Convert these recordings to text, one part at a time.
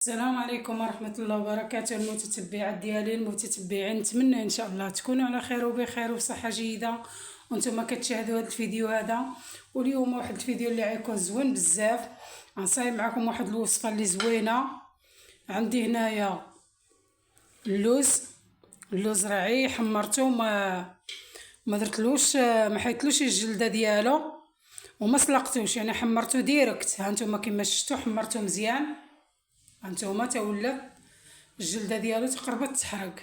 السلام عليكم ورحمة الله وبركاته. المتتبعات ديالي المتتبعين، نتمنى ان شاء الله تكونوا على خير وبخير وصحة جيدة وانتم كتشاهدوا هذا الفيديو هذا. واليوم واحد الفيديو اللي غيكون زوين بزاف. غنصايب معكم واحد الوصفة اللي زوينة. عندي هنايا اللوز رعي حمرته، ما درتلوش، ما حيتلوش الجلده ديالو وما سلقتوش، يعني حمرته ديريكت. ها نتوما كما شفتوا حمرته مزيان، هانتوما تا ولا الجلده ديالو تقربت تحرق.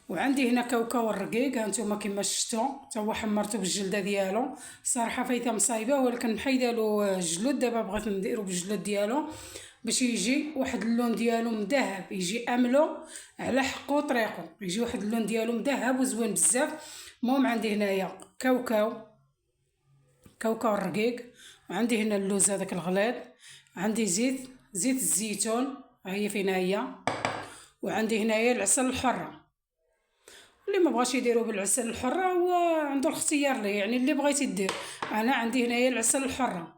وعندي هنا كاوكاو الرقيق، هانتوما كما شفتوا تا هو حمرته بالجلده ديالو. صراحه فايته مصايبه، ولكن محيده له الجلود. دابا بغيت نديرو بالجلود ديالو باش يجي واحد اللون ديالو مذهب، يجي املو على حقو طريقو، يجي واحد اللون ديالو مذهب وزوين بزاف. المهم عندي هنايا كاوكاو الرقيق، وعندي هنا اللوز هذاك الغليظ، عندي زيت الزيتون ها هي فينا هي، وعندي هنايا العسل الحره. اللي ما بغاش يديروا بالعسل الحره هو عنده الاختيار ليه، يعني اللي بغيتي دير. انا عندي هنايا العسل الحره.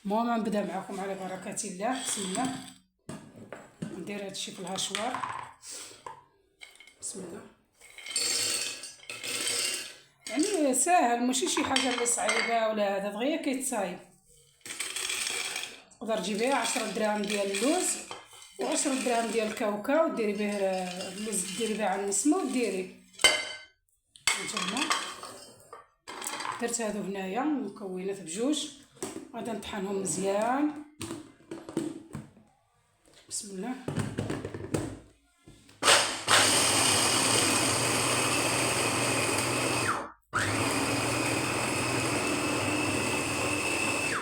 المهم نبدا معكم على بركه الله. بسم الله. ندير هادشي في الهشوار. بسم الله. يعني ساهل، ماشي شي حاجه اللي صعيبه ولا هذا، دغيا كيتصايب. تقدر تجيبيها 10 دراهم ديال اللوز و10 دراهم ديال الكاوكاو، ديري به اللوز، ديري به على النسمه وديري. هانتوما درت هادو هنايا المكونات بجوج، غادي نطحنهم مزيان. بسم الله.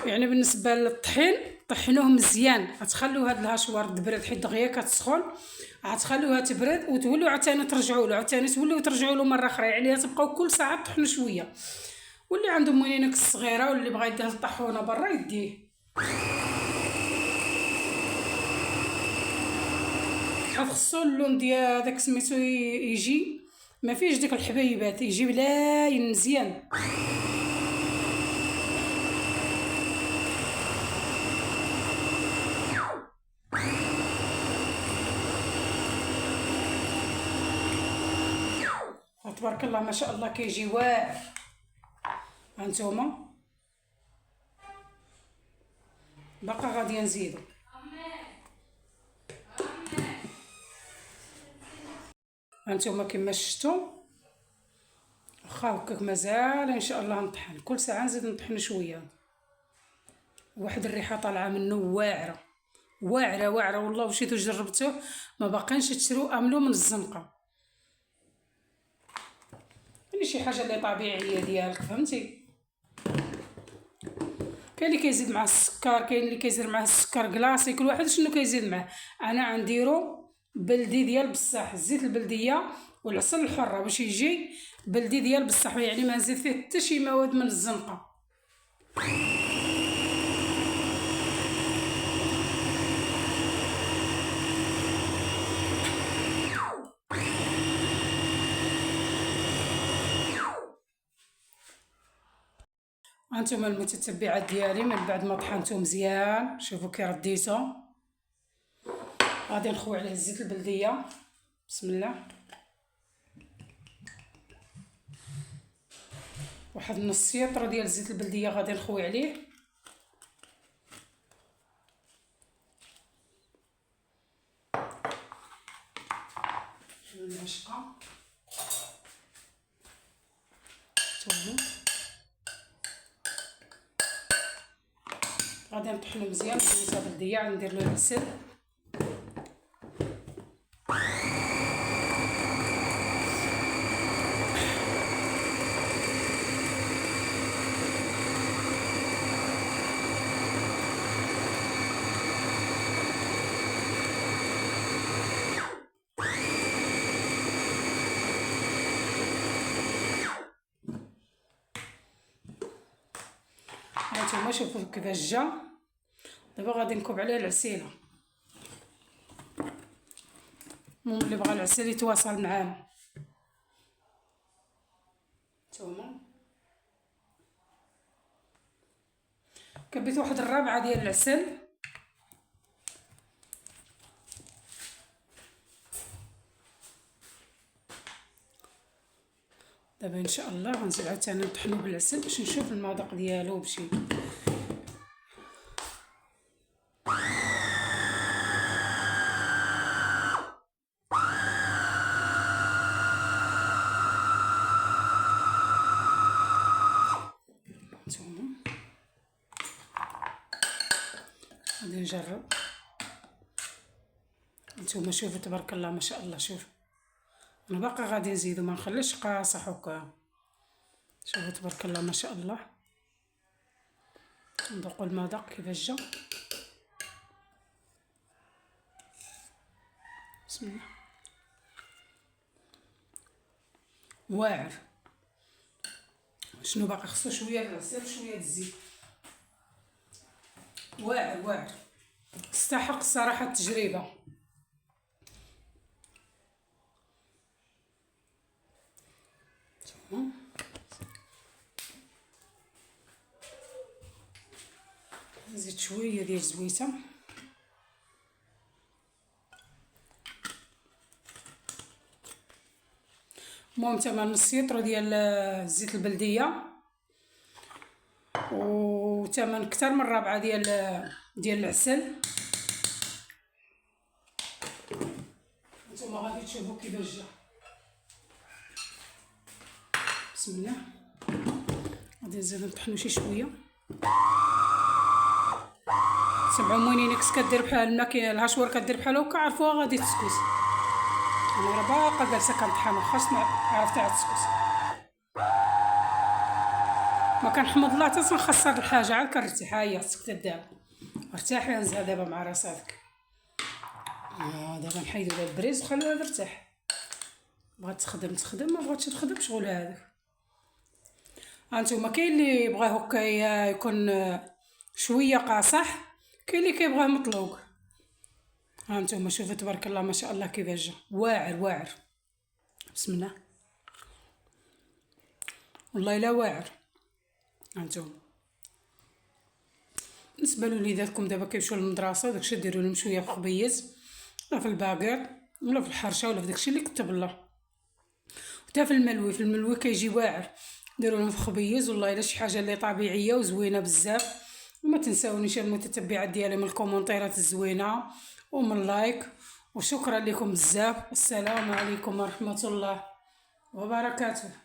يعني بالنسبه للطحين طحنوه مزيان، غتخليو هاد الهشوار تبرد حيت دغيا كتسخن، غتخليوها تبرد وتوليو عاوتاني ترجعوا له، عاوتاني توليو ترجعوا له مره اخرى. يعني تبقاو كل ساعه طحنوا شويه. واللي عنده مولينك الصغيره واللي بغا يدير الطحونه برا يديه. خصو اللون ديال داك سميتو يجي ما فيش ديك الحبيبات، يجي بلاين مزيان. تبارك الله ما شاء الله كيجي واعر. هانتوما باقا غادي نزيدو. هانتوما كما شفتوا، واخا هكاك مازال ان شاء الله نطحن، كل ساعه نزيد نطحن شويه. واحد الريحه طالعه منه واعره واعره واعره والله. وشيتو جربتوه ما باقينش تشرو املو من الزنقه. يعني شي حاجه اللي طبيعيه ديالك، فهمتي. كاين اللي كيزيد مع السكر، كاين اللي كيزيد معاه السكر كلاصي، كل واحد شنو كيزيد معاه. انا غنديرو بلدي ديال بصح، الزيت البلديه والعسل الحره باش يجي بلدي ديال بصح، يعني ما نزيد فيه حتى شي مواد من الزنقه. هانتوما المتتبعات ديالي، من بعد ما طحنتو مزيان شوفوا كي رديتو، غادي نخوي عليه الزيت البلديه. بسم الله. واحد نص يطرو ديال الزيت البلديه غادي نخوي عليه. المعشقه ثوما غادي نطحنو مزيان بالزيت البلديه. غندير له العسل. هانتوما شوفوا كيفاش جا. دابا غادي نكب عليه العسيله. المهم اللي بغى العسل يتواصل معانا. نتوما كبيت واحد الرابعه ديال العسل. دابا ان شاء الله غنزيد عاوتاني نطحنو بالعسل باش نشوف المذاق ديالو بشي. نتوما غادي نجرب. نتوما شوفوا تبارك الله ما شاء الله. شوف انا باقا غادي نزيدو، ما نخليش قاصح هكا. شوفوا تبارك الله ما شاء الله. نذوقوا المذاق كيفاش جا. بسم الله. واعر. شنو باقي خصو شويه د العسل شويه د الزيت. واعر واعر، استحق الصراحه التجربه. نزيد شويه ديال الزويته. المهم تما نص لتر ديال زيت البلديه، وثمن كتر من ربعه ديال العسل. نتوما غادي تشوفوا كيفاش جا. بسم الله. غادي نزيد نطحنو شي شويه. سمعوا موينين كدير بحال الماكينه الهاشوار كدير بحال هكا، عرفوها غادي تسكس. انا راه باقا جالسه كنطحن خاصني عرفت عاد تسكس. ما كنحمد الله حتى تنخسر الحاجه عاد كنرتاح. ها هي سكتت دابا. ارتاحي انزها دابا مع راساتك. دابا نحيدو دابا البريز وخليوها ترتاح. بغات تخدم ما بغاتش تخدم شغل هذاك. هانتوما كاين اللي يبغى هكا يكون شويه قاصح، كاين اللي كيبغاه مطلوق. هانتوما شوفوا تبارك الله ما شاء الله كيفاش جا. واعر واعر. بسم الله. والله الا واعر. هانتوما بالنسبه لوليداتكم دابا كيمشيو للمدرسه داكشي ديروا لهم شويه في خبيز ولا في الباكير ولا في الحرشه ولا في داكشي اللي كتب الله. حتى في الملوي كيجي واعر، ديروا لهم في خبيز. والله الا شي حاجه اللي طبيعيه وزوينه بزاف. وما تنساونيش المتتبعات ديالي من الكومونتيرات الزوينه ومن لايك. وشكرا لكم بزاف. السلام عليكم ورحمه الله وبركاته.